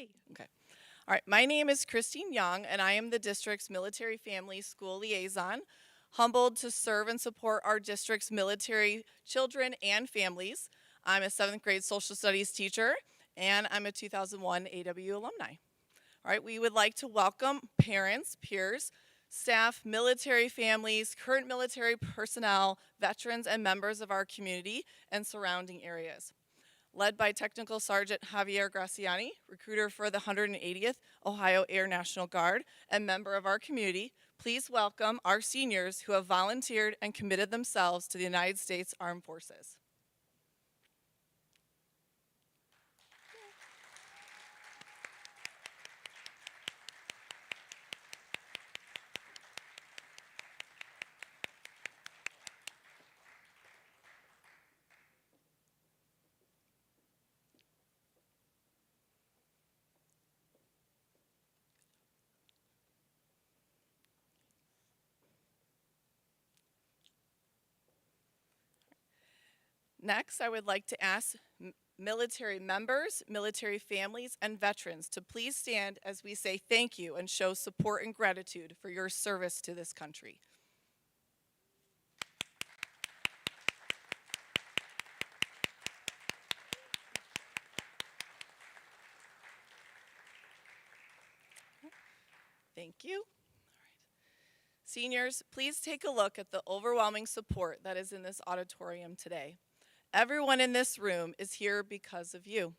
Yay. Okay. All right. My name is Christine Young, and I am the district's Military Family School Liaison. Humbled to serve and support our district's military children and families. I'm a 7th grade social studies teacher, and I'm a 2001 AW alumni. All right. We would like to welcome parents, peers, staff, military families, current military personnel, veterans, and members of our community and surrounding areas. Led by Technical Sergeant Javier Graciani, recruiter for the 180th Ohio Air National Guard and member of our community, please welcome our seniors who have volunteered and committed themselves to the United States Armed Forces. Next, I would like to ask military members, military families, and veterans to please stand as we say thank you and show support and gratitude for your service to this country. Thank you. Seniors, please take a look at the overwhelming support that is in this auditorium today. Everyone in this room is here because of you.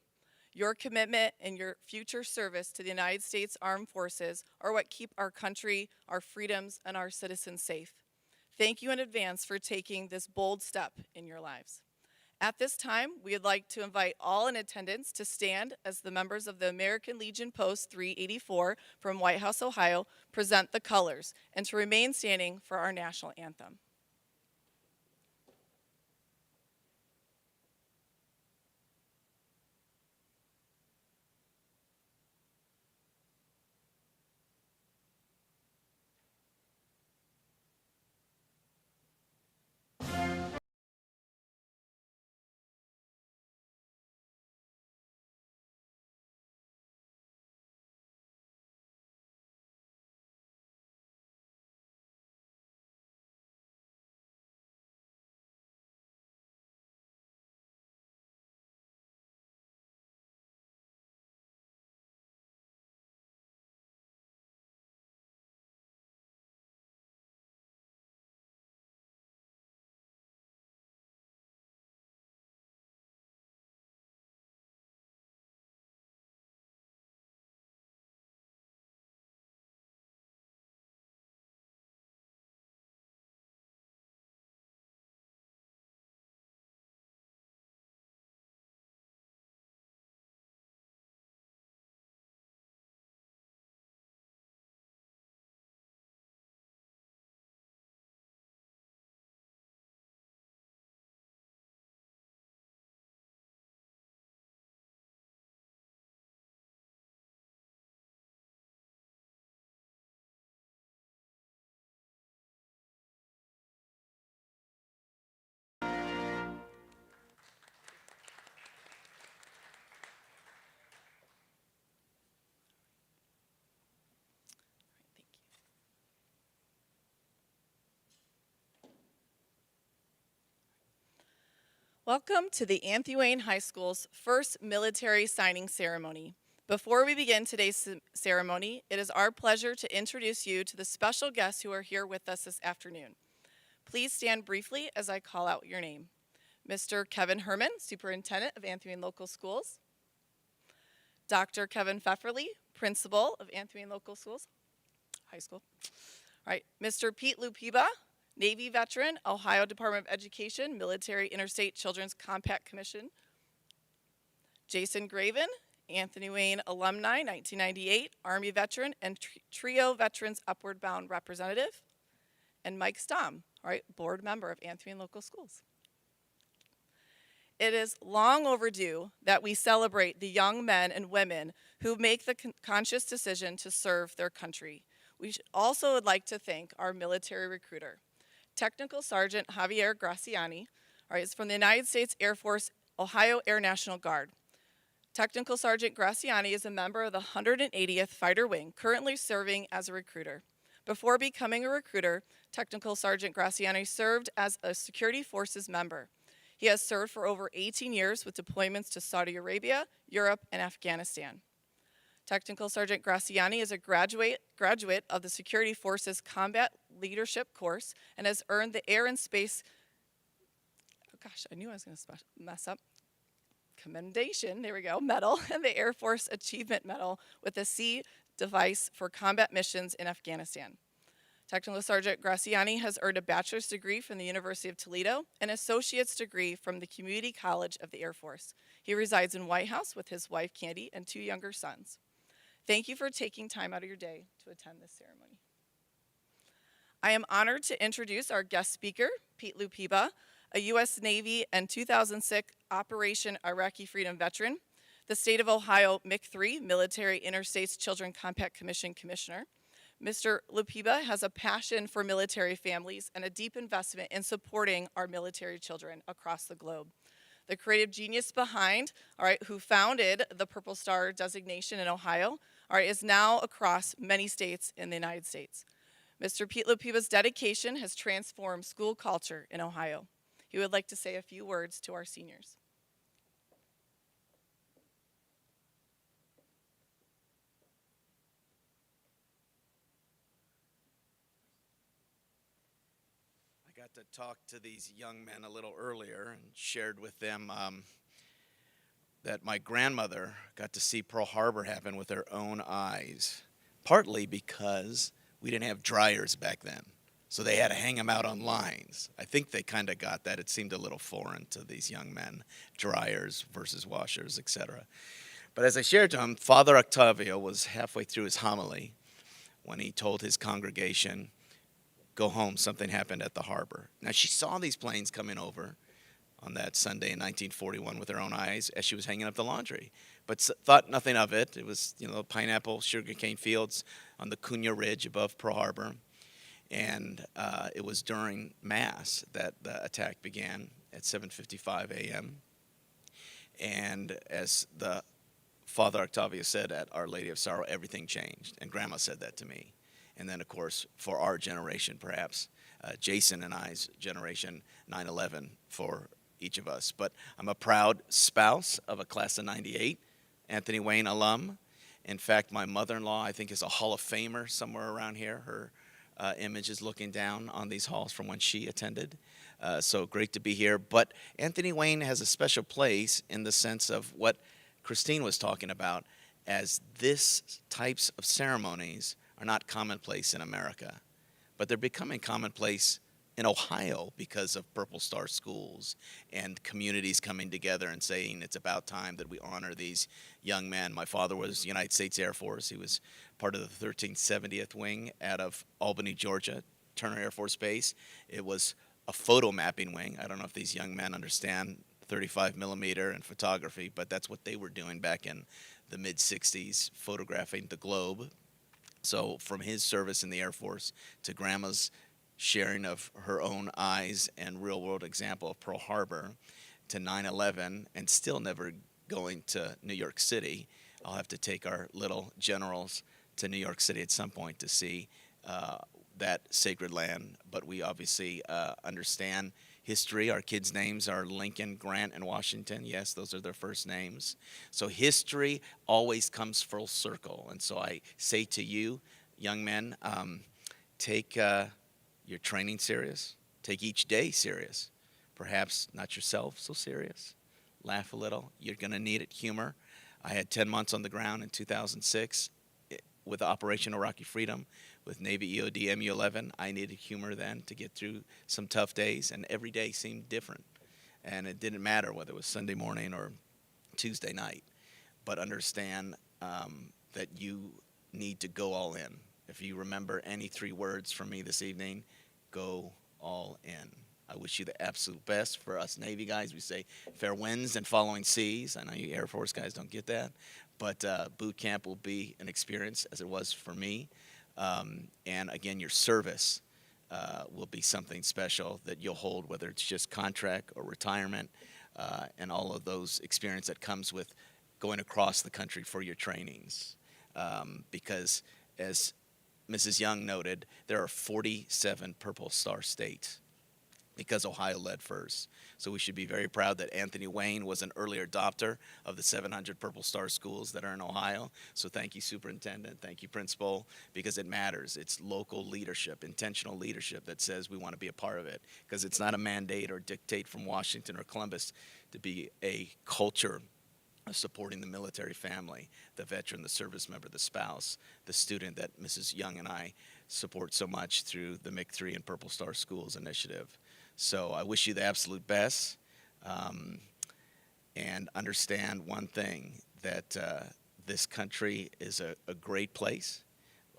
Your commitment and your future service to the United States Armed Forces are what keep our country, our freedoms, and our citizens safe. Thank you in advance for taking this bold step in your lives. At this time, we would like to invite all in attendance to stand as the members of the American Legion Post 384 from White House, Ohio, present the colors, and to remain standing for our national anthem. Welcome to the Anthony Wayne High School's first military signing ceremony. Before we begin today's ceremony, it is our pleasure to introduce you to the special guests who are here with us this afternoon. Please stand briefly as I call out your name. Mr. Kevin Herman, Superintendent of Anthony Wayne Local Schools. Dr. Kevin Pfefferly, Principal of Anthony Wayne Local Schools, High School. All right, Mr. Pete Lupiba, Navy veteran, Ohio Department of Education, Military Interstate Children's Compact Commission. Jason Graven, Anthony Wayne alumni, 1998, Army veteran, and TRIO Veterans Upward Bound representative. And Mike Stom, all right, board member of Anthony Wayne Local Schools. It is long overdue that we celebrate the young men and women who make the conscious decision to serve their country. We also would like to thank our military recruiter. Technical Sergeant Javier Graciani, is from the United States Air Force Ohio Air National Guard. Technical Sergeant Graciani is a member of the 180th Fighter Wing, currently serving as a recruiter. Before becoming a recruiter, Technical Sergeant Graciani served as a security forces member. He has served for over 18 years with deployments to Saudi Arabia, Europe, and Afghanistan. Technical Sergeant Graciani is a graduate of the Security Forces Combat Leadership course and has earned the Air and Space, oh gosh, I knew I was going to mess up, Commendation, there we go, Medal, and the Air Force Achievement Medal with a C device for combat missions in Afghanistan. Technical Sergeant Graciani has earned a bachelor's degree from the University of Toledo and an associate's degree from the Community College of the Air Force. He resides in White House with his wife, Candy, and 2 younger sons. Thank you for taking time out of your day to attend this ceremony. I am honored to introduce our guest speaker, Pete Lupiba, a U.S. Navy and 2006 Operation Iraqi Freedom veteran, the State of Ohio MIC-3 Military Interstates Children Compact Commission Commissioner. Mr. Lupiba has a passion for military families and a deep investment in supporting our military children across the globe. The creative genius behind, who founded the Purple Star designation in Ohio, is now across many states in the United States. Mr. Pete Lupiba's dedication has transformed school culture in Ohio. He would like to say a few words to our seniors. I got to talk to these young men a little earlier and shared with them that my grandmother got to see Pearl Harbor happen with her own eyes, partly because we didn't have dryers back then. So they had to hang them out on lines. I think they kind of got that. It seemed a little foreign to these young men, dryers versus washers, etc. But as I shared to them, Father Octavio was halfway through his homily when he told his congregation, go home, something happened at the harbor. Now, she saw these planes coming over on that Sunday in 1941 with her own eyes as she was hanging up the laundry, but thought nothing of it. It was, pineapple, sugarcane fields on the Cunha Ridge above Pearl Harbor. And it was during Mass that the attack began at 7:55 a.m. And as the Father Octavio said at Our Lady of Sorrow, everything changed. And Grandma said that to me. And then, of course, for our generation, perhaps, Jason and I's generation, 9/11 for each of us. But I'm a proud spouse of a class of 98, Anthony Wayne alum. In fact, my mother-in-law, I think, is a Hall of Famer somewhere around here. Her image is looking down on these halls from when she attended. So great to be here. But Anthony Wayne has a special place in the sense of what Christine was talking about, as this types of ceremonies are not commonplace in America, but they're becoming commonplace in Ohio because of Purple Star schools and communities coming together and saying it's about time that we honor these young men. My father was United States Air Force. He was part of the 1370th Wing out of Albany, Georgia, Turner Air Force Base. It was a photo mapping wing. I don't know if these young men understand 35 millimeter and photography, but that's what they were doing back in the mid-60s, photographing the globe. So from his service in the Air Force to Grandma's sharing of her own eyes and real-world example of Pearl Harbor to 9/11 and still never going to New York City. I'll have to take our little generals to New York City at some point to see that sacred land. But we obviously understand history. Our kids' names are Lincoln, Grant, and Washington. Yes, those are their first names. So history always comes full circle. And so I say to you, young men, take your training serious. Take each day serious. Perhaps not yourself so serious. Laugh a little. You're going to need it. Humor. I had 10 months on the ground in 2006 with Operation Iraqi Freedom with Navy EOD MU-11. I needed humor then to get through some tough days, and every day seemed different. And it didn't matter whether it was Sunday morning or Tuesday night. But understand that you need to go all in. If you remember any 3 words from me this evening, go all in. I wish you the absolute best. For us Navy guys, we say fair winds and following seas. I know you Air Force guys don't get that. But boot camp will be an experience, as it was for me. And again, your service will be something special that you'll hold, whether it's just contract or retirement, and all of those experience that comes with going across the country for your trainings. Because as Mrs. Young noted, there are 47 Purple Star states because Ohio led first. So we should be very proud that Anthony Wayne was an early adopter of the 700 Purple Star schools that are in Ohio. So thank you, Superintendent. Thank you, Principal, because it matters. It's local leadership, intentional leadership that says we want to be a part of it, because it's not a mandate or dictate from Washington or Columbus to be a culture of supporting the military family, the veteran, the service member, the spouse, the student that Mrs. Young and I support so much through the MIC3 and Purple Star Schools initiative. So I wish you the absolute best, and understand one thing, that this country is a great place.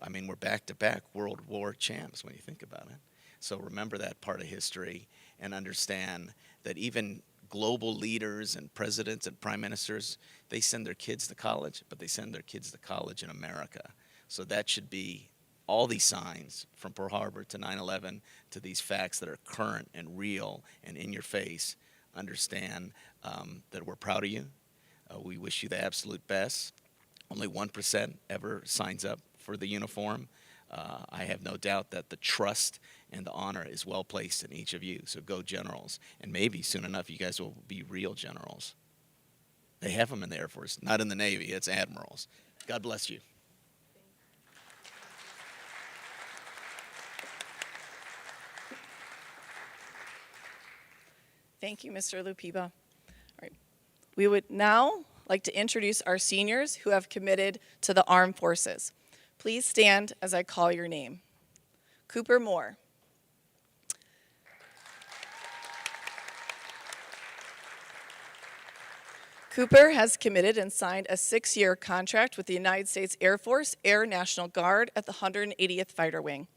I mean, we're back-to-back World War champs when you think about it. So remember that part of history and understand that even global leaders and presidents and prime ministers, they send their kids to college, but they send their kids to college in America. So that should be all these signs, from Pearl Harbor to 9/11 to these facts that are current and real and in your face. Understand that we're proud of you. We wish you the absolute best. Only 1% ever signs up for the uniform. I have no doubt that the trust and the honor is well placed in each of you. So go Generals. And maybe soon enough you guys will be real generals. They have them in the Air Force, not in the Navy. It's admirals. God bless you. Thank you, Mr. Lupiba. All right. We would now like to introduce our seniors who have committed to the armed forces. Please stand as I call your name. Cooper Moore. Cooper has committed and signed a 6-year contract with the United States Air Force Air National Guard at the 180th Fighter Wing.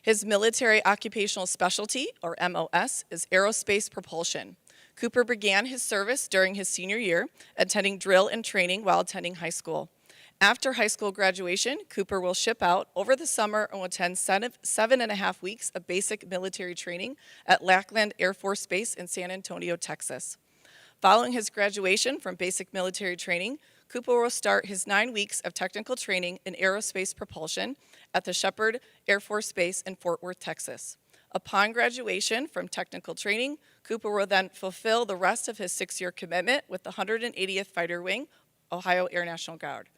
His military occupational specialty, or MOS, is aerospace propulsion. Cooper began his service during his senior year, attending drill and training while attending high school. After high school graduation, Cooper will ship out over the summer and will attend 7.5 weeks of basic military training at Lackland Air Force Base in San Antonio, Texas. Following his graduation from basic military training, Cooper will start his 9 weeks of technical training in aerospace propulsion at the Shepherd Air Force Base in Fort Worth, Texas. Upon graduation from technical training, Cooper will then fulfill the rest of his 6-year commitment with the 180th Fighter Wing, Ohio Air National Guard.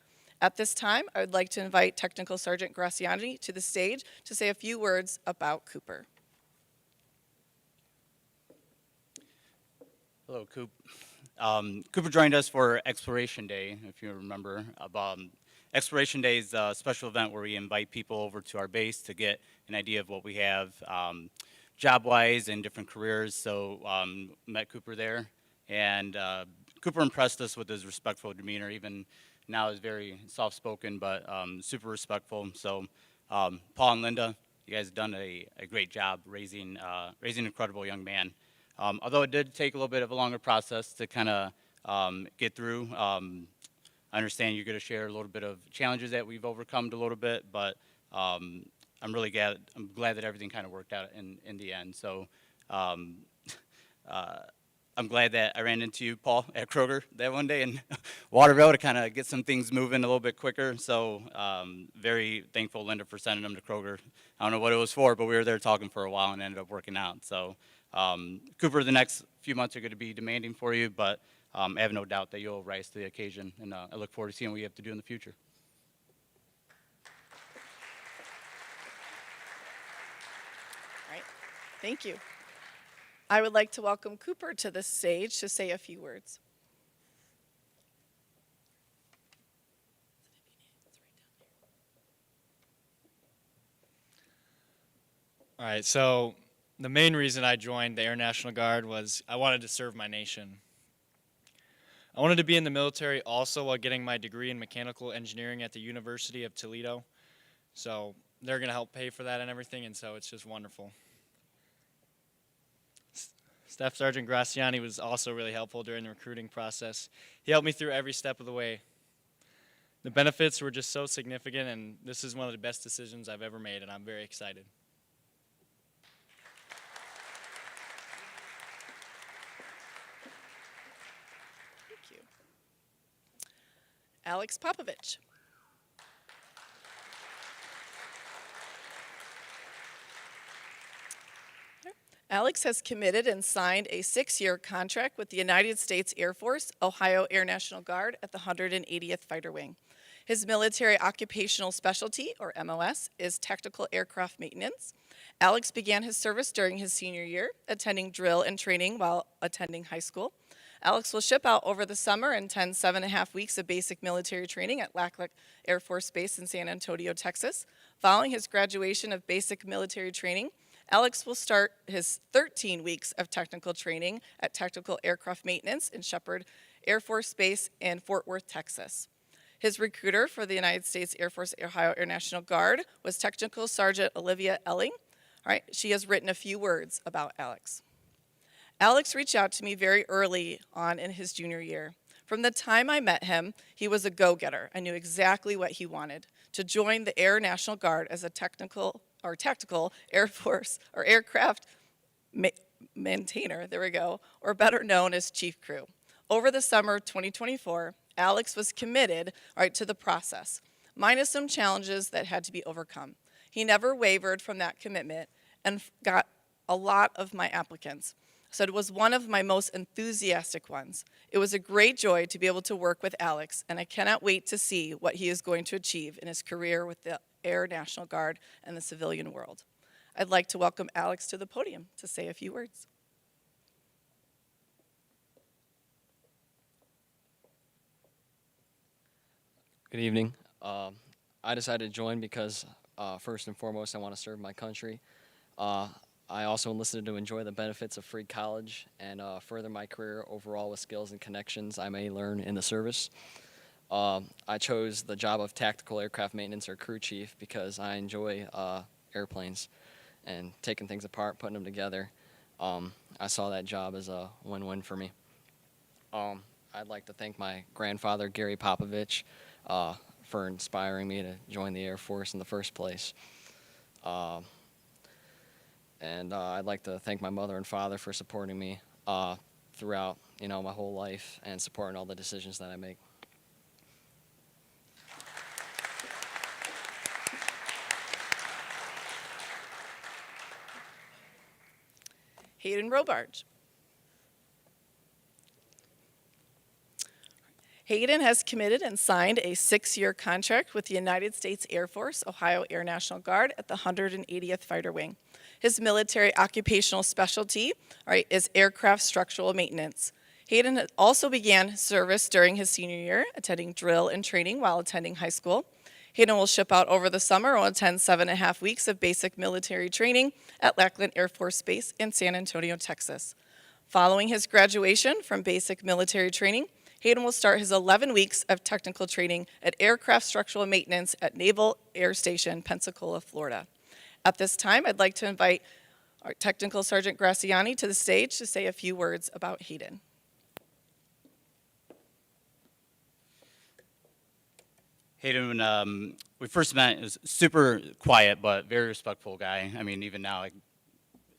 At this time, I would like to invite Technical Sergeant Graciani to the stage to say a few words about Cooper. Hello, Coop. Cooper joined us for Exploration Day, if you remember. Exploration Day is a special event where we invite people over to our base to get an idea of what we have job-wise and different careers. So met Cooper there, and Cooper impressed us with his respectful demeanor. Even now is very soft-spoken, but super respectful. So Paul and Linda, you guys have done a great job raising an incredible young man. Although it did take a little bit of a longer process to kind of get through. I understand you're going to share a little bit of challenges that we've overcome a little bit, but I'm glad that everything kind of worked out in the end. So I'm glad that I ran into you, Paul, at Kroger that one day in Waterville to kind of get some things moving a little bit quicker. So very thankful, Linda, for sending them to Kroger. I don't know what it was for, but we were there talking for a while and ended up working out. So Cooper, the next few months are going to be demanding for you, but I have no doubt that you'll rise to the occasion, and I look forward to seeing what you have to do in the future. All right, thank you. I would like to welcome Cooper to the stage to say a few words. All right, so the main reason I joined the Air National Guard was I wanted to serve my nation. I wanted to be in the military also while getting my degree in mechanical engineering at the University of Toledo. So they're going to help pay for that and everything, and so it's just wonderful. Staff Sergeant Graciani was also really helpful during the recruiting process. He helped me through every step of the way. The benefits were just so significant, and this is one of the best decisions I've ever made, and I'm very excited. Thank you. Alex Popovich. Alex has committed and signed a 6-year contract with the United States Air Force, Ohio Air National Guard at the 180th Fighter Wing. His military occupational specialty, or MOS, is tactical aircraft maintenance. Alex began his service during his senior year, attending drill and training while attending high school. Alex will ship out over the summer and attend 7.5 weeks of basic military training at Lackland Air Force Base in San Antonio, Texas. Following his graduation of basic military training, Alex will start his 13 weeks of technical training at Tactical Aircraft Maintenance in Shepherd Air Force Base in Fort Worth, Texas. His recruiter for the United States Air Force Ohio Air National Guard was Technical Sergeant Olivia Elling. All right, she has written a few words about Alex. Alex reached out to me very early on in his junior year. From the time I met him, he was a go-getter. I knew exactly what he wanted, to join the Air National Guard as a tactical Air Force or aircraft maintainer, there we go, or better known as Chief Crew. Over the summer 2024, Alex was committed to the process, minus some challenges that had to be overcome. He never wavered from that commitment and got a lot of my applicants. So it was one of my most enthusiastic ones. It was a great joy to be able to work with Alex, and I cannot wait to see what he is going to achieve in his career with the Air National Guard and the civilian world. I'd like to welcome Alex to the podium to say a few words. Good evening. I decided to join because first and foremost I want to serve my country. I also enlisted to enjoy the benefits of free college and further my career overall with skills and connections I may learn in the service. I chose the job of tactical aircraft maintenance or crew chief because I enjoy airplanes and taking things apart, putting them together. I saw that job as a win-win for me. I'd like to thank my grandfather, Gary Popovich, for inspiring me to join the Air Force in the first place. And I'd like to thank my mother and father for supporting me throughout, my whole life and supporting all the decisions that I make. Hayden Robarge. Hayden has committed and signed a 6-year contract with the United States Air Force, Ohio Air National Guard at the 180th Fighter Wing. His military occupational specialty is aircraft structural maintenance. Hayden also began service during his senior year, attending drill and training while attending high school. Hayden will ship out over the summer and attend 7.5 weeks of basic military training at Lackland Air Force Base in San Antonio, Texas. Following his graduation from basic military training, Hayden will start his 11 weeks of technical training at aircraft structural maintenance at Naval Air Station, Pensacola, Florida. At this time, I'd like to invite our Technical Sergeant Graciani to the stage to say a few words about Hayden. Hayden, when we first met, was super quiet but very respectful guy. I mean, even now,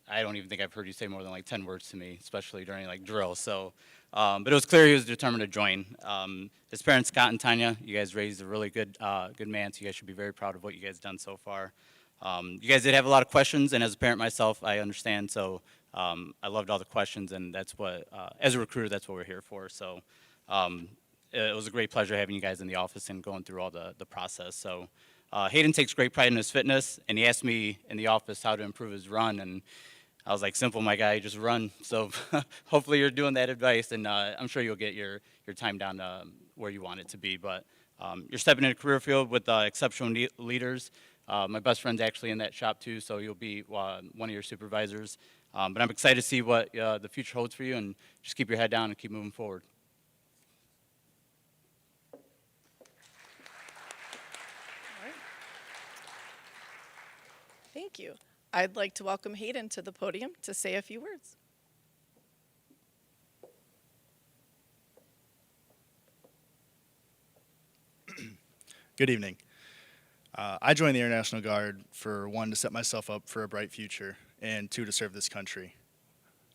I don't even think I've heard you say more than 10 words to me, especially during drill. So, but it was clear he was determined to join. His parents, Scott and Tanya, you guys raised a really good man, so you guys should be very proud of what you guys done so far. You guys did have a lot of questions, and as a parent myself, I understand. So I loved all the questions, and that's what, as a recruiter, that's what we're here for. So it was a great pleasure having you guys in the office and going through all the process. So Hayden takes great pride in his fitness, and he asked me in the office how to improve his run, and I was like, simple, my guy, just run. So hopefully you're doing that advice, and I'm sure you'll get your time down where you want it to be. But you're stepping in a career field with exceptional leaders. My best friend's actually in that shop too, so you'll be one of your supervisors. But I'm excited to see what the future holds for you, and just keep your head down and keep moving forward. Thank you. I'd like to welcome Hayden to the podium to say a few words. Good evening. I joined the Air National Guard for 1, to set myself up for a bright future, and 2, to serve this country.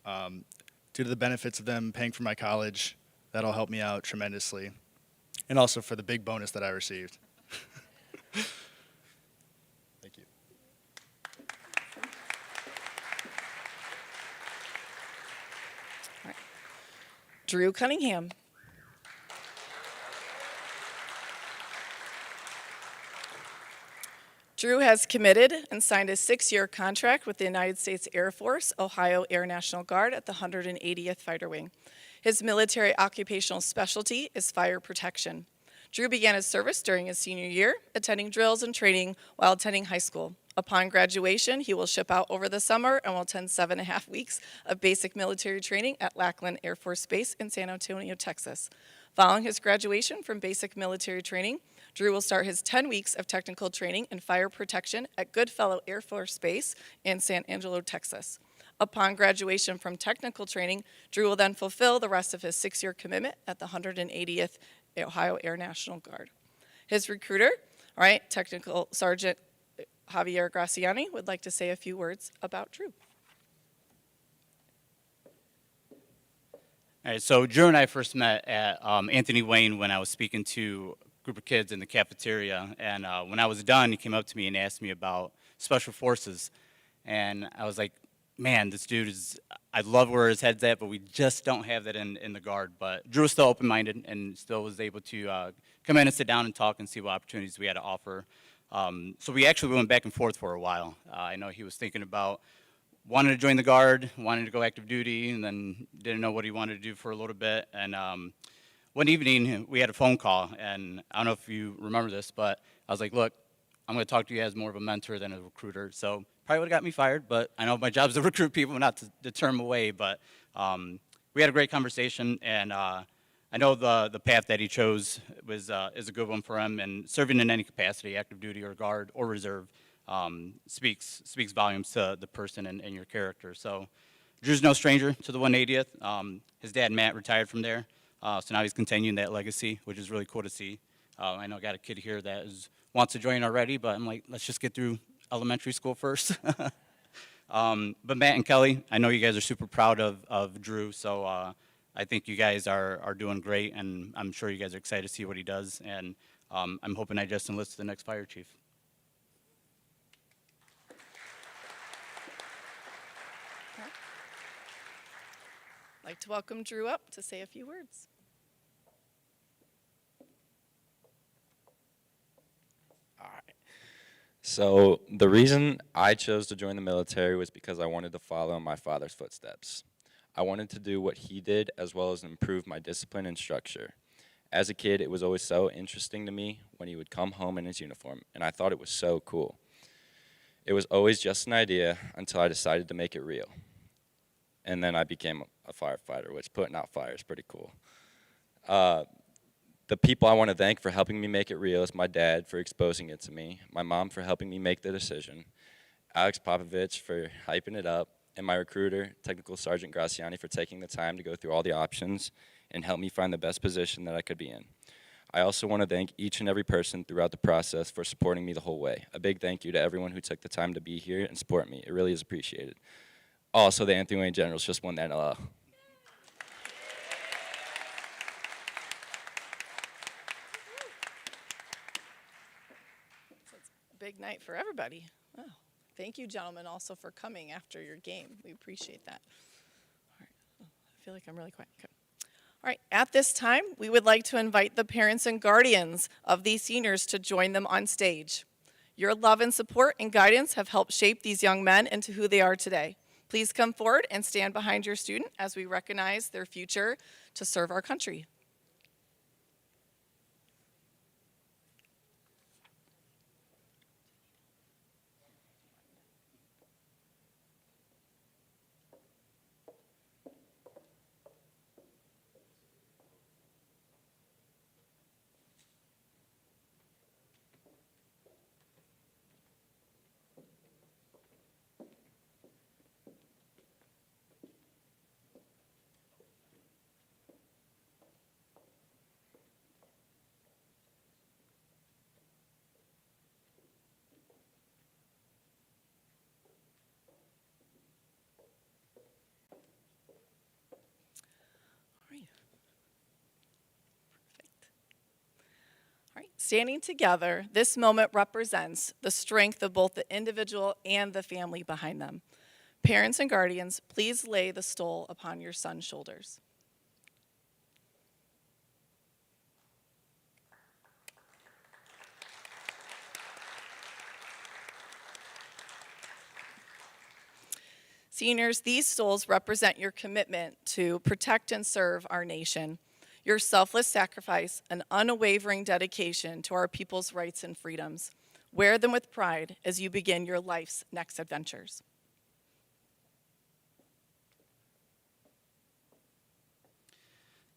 Due to the benefits of them paying for my college, that'll help me out tremendously. and also for the big bonus that I received. Thank you. Drew Cunningham. Drew has committed and signed a 6-year contract with the United States Air Force, Ohio Air National Guard at the 180th Fighter Wing. His military occupational specialty is fire protection. Drew began his service during his senior year, attending drills and training while attending high school. Upon graduation, he will ship out over the summer and will attend 7.5 weeks of basic military training at Lackland Air Force Base in San Antonio, Texas. Following his graduation from basic military training, Drew will start his 10 weeks of technical training in fire protection at Goodfellow Air Force Base in San Angelo, Texas. Upon graduation from technical training, Drew will then fulfill the rest of his 6-year commitment at the 180th Ohio Air National Guard. His recruiter, all right, Technical Sergeant Javier Graciani, would like to say a few words about Drew. All right, so Drew and I first met at Anthony Wayne when I was speaking to a group of kids in the cafeteria. And when I was done, he came up to me and asked me about Special Forces. And I was like, man, this dude is, I love where his head's at, but we just don't have that in the Guard. But Drew was still open-minded and still was able to come in and sit down and talk and see what opportunities we had to offer. So we actually went back and forth for a while. I know he was thinking about wanted to join the Guard, wanted to go active duty, and then didn't know what he wanted to do for a little bit. And one evening, we had a phone call, and I don't know if you remember this, but I was like, look, I'm going to talk to you as more of a mentor than a recruiter. So probably would have got me fired, but I know my job is to recruit people, not to turn them away. But we had a great conversation, and I know the path that he chose is a good one for him, and serving in any capacity, active duty or Guard or reserve, speaks volumes to the person and your character. So Drew's no stranger to the 180th. His dad, Matt, retired from there. So now he's continuing that legacy, which is really cool to see. I know I got a kid here that wants to join already, but I'm like, let's just get through elementary school first. But Matt and Kelly, I know you guys are super proud of Drew, so I think you guys are doing great, and I'm sure you guys are excited to see what he does. And I'm hoping I just enlist the next fire chief. I'd like to welcome Drew up to say a few words. So the reason I chose to join the military was because I wanted to follow in my father's footsteps. I wanted to do what he did as well as improve my discipline and structure. As a kid, it was always so interesting to me when he would come home in his uniform, and I thought it was so cool. It was always just an idea until I decided to make it real. And then I became a firefighter, which putting out fire is pretty cool. The people I want to thank for helping me make it real is my dad for exposing it to me, my mom for helping me make the decision, Alex Popovich for hyping it up, and my recruiter, Technical Sergeant Graciani, for taking the time to go through all the options and help me find the best position that I could be in. I also want to thank each and every person throughout the process for supporting me the whole way. A big thank you to everyone who took the time to be here and support me. It really is appreciated. Also, the Anthony Wayne Generals just won that Big night for everybody. Oh, thank you, gentlemen, also for coming after your game. We appreciate that. All right. Oh, I feel like I'm really quiet. Okay. All right. At this time, we would like to invite the parents and guardians of these seniors to join them on stage. Your love and support and guidance have helped shape these young men into who they are today. Please come forward and stand behind your student as we recognize their future to serve our country. Standing together, this moment represents the strength of both the individual and the family behind them. Parents and guardians, please lay the stole upon your son's shoulders. Seniors, these stoles represent your commitment to protect and serve our nation, your selfless sacrifice and unwavering dedication to our people's rights and freedoms. Wear them with pride as you begin your life's next adventures.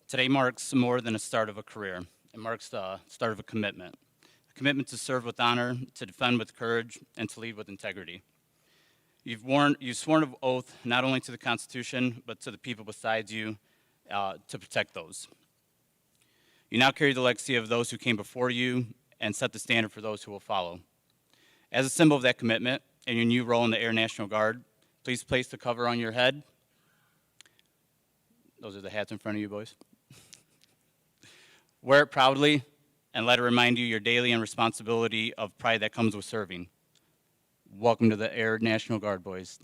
Today marks more than a start of a career. It marks the start of a commitment to serve with honor, to defend with courage, and to lead with integrity. You've sworn an oath not only to the Constitution, but to the people beside you to protect those. You now carry the legacy of those who came before you and set the standard for those who will follow. As a symbol of that commitment and your new role in the Air National Guard, please place the cover on your head. Those are the hats in front of you, boys. Wear it proudly and let it remind you your daily and responsibility of pride that comes with serving. Welcome to the Air National Guard, boys.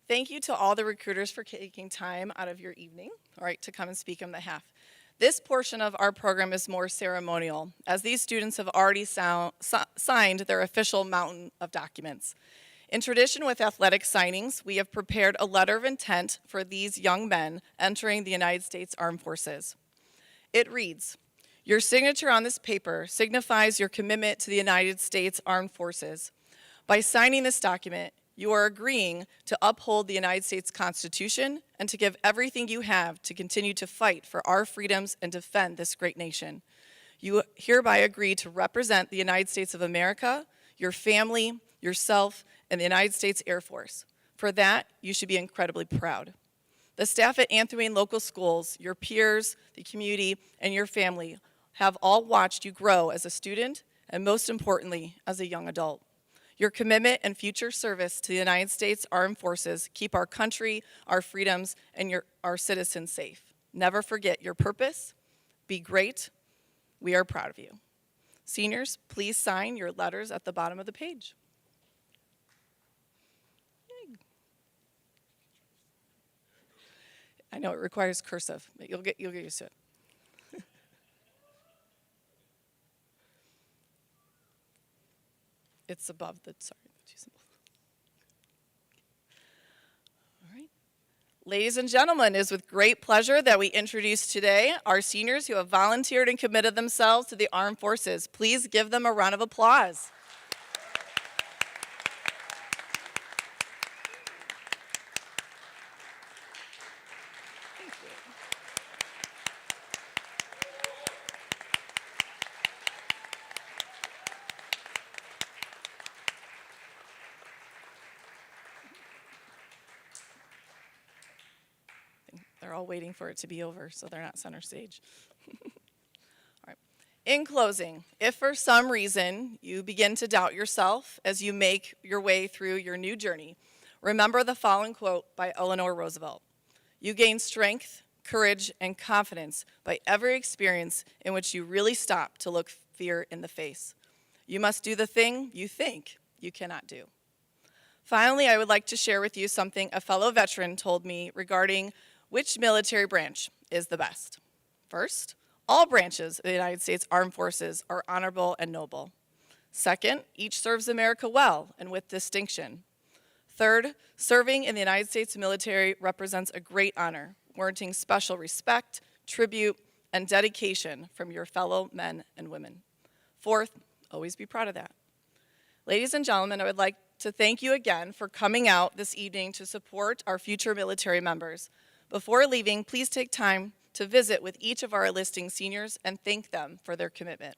Thank you to all the recruiters for taking time out of your evening, all right, to come and speak on behalf. This portion of our program is more ceremonial, as these students have already signed their official mountain of documents. In tradition with athletic signings, we have prepared a letter of intent for these young men entering the United States Armed Forces. It reads, "Your signature on this paper signifies your commitment to the United States Armed Forces. By signing this document, you are agreeing to uphold the United States Constitution and to give everything you have to continue to fight for our freedoms and defend this great nation. You hereby agree to represent the United States of America, your family, yourself, and the United States Air Force. For that, you should be incredibly proud. The staff at Anthony Wayne Local Schools, your peers, the community, and your family have all watched you grow as a student and most importantly, as a young adult. Your commitment and future service to the United States Armed Forces keep our country, our freedoms, and our citizens safe. Never forget your purpose. Be great. We are proud of you." Seniors, please sign your letters at the bottom of the page. I know it requires cursive, but you'll get used to it. It's above the, sorry, two symbols. All right. Ladies and gentlemen, it is with great pleasure that we introduce today our seniors who have volunteered and committed themselves to the Armed Forces. Please give them a round of applause. They're all waiting for it to be over, so they're not center stage. All right. In closing, if for some reason you begin to doubt yourself as you make your way through your new journey, remember the following quote by Eleanor Roosevelt: "You gain strength, courage, and confidence by every experience in which you really stop to look fear in the face. You must do the thing you think you cannot do." Finally, I would like to share with you something a fellow veteran told me regarding which military branch is the best. First, all branches of the United States Armed Forces are honorable and noble. Second, each serves America well and with distinction. Third, serving in the United States military represents a great honor, warranting special respect, tribute, and dedication from your fellow men and women. Fourth, always be proud of that. Ladies and gentlemen, I would like to thank you again for coming out this evening to support our future military members. Before leaving, please take time to visit with each of our enlisting seniors and thank them for their commitment.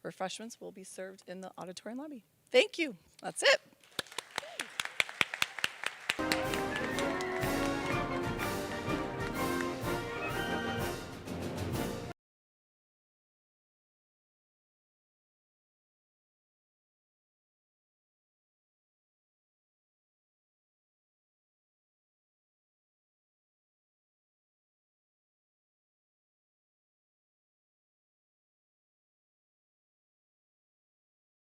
Refreshments will be served in the auditorium lobby. Thank you. That's it.